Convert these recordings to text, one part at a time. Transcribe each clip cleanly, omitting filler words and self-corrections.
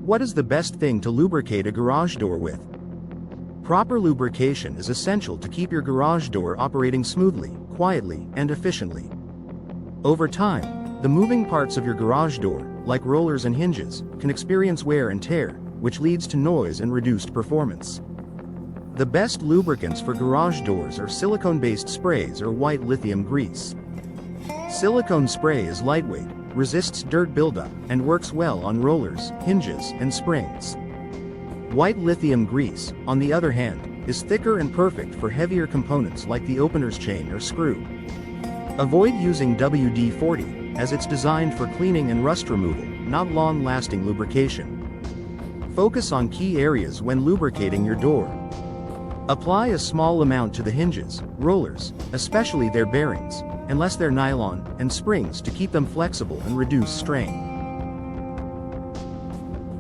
What is the best thing to lubricate a garage door with? Proper lubrication is essential to keep your garage door operating smoothly, quietly, and efficiently. Over time, the moving parts of your garage door, like rollers and hinges, can experience wear and tear, which leads to noise and reduced performance. The best lubricants for garage doors are silicone-based sprays or white lithium grease. Silicone spray is lightweight, resists dirt buildup, and works well on rollers, hinges, and springs. White lithium grease, on the other hand, is thicker and perfect for heavier components like the opener's chain or screw. Avoid using WD-40, as it's designed for cleaning and rust removal, not long-lasting lubrication. Focus on key areas when lubricating your door. Apply a small amount to the hinges, rollers, especially their bearings, unless they're nylon, and springs to keep them flexible and reduce strain.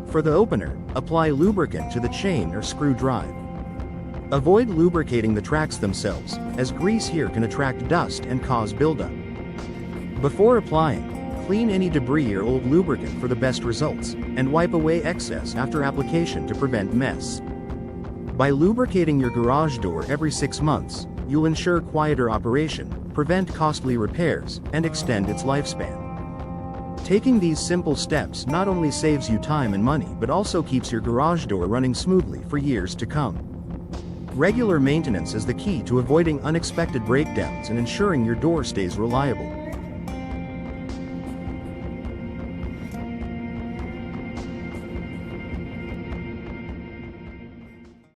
For the opener, apply lubricant to the chain or screw drive. Avoid lubricating the tracks themselves, as grease here can attract dust and cause buildup. Before applying, clean any debris or old lubricant for the best results, and wipe away excess after application to prevent mess. By lubricating your garage door every 6 months, you'll ensure quieter operation, prevent costly repairs, and extend its lifespan. Taking these simple steps not only saves you time and money but also keeps your garage door running smoothly for years to come. Regular maintenance is the key to avoiding unexpected breakdowns and ensuring your door stays reliable.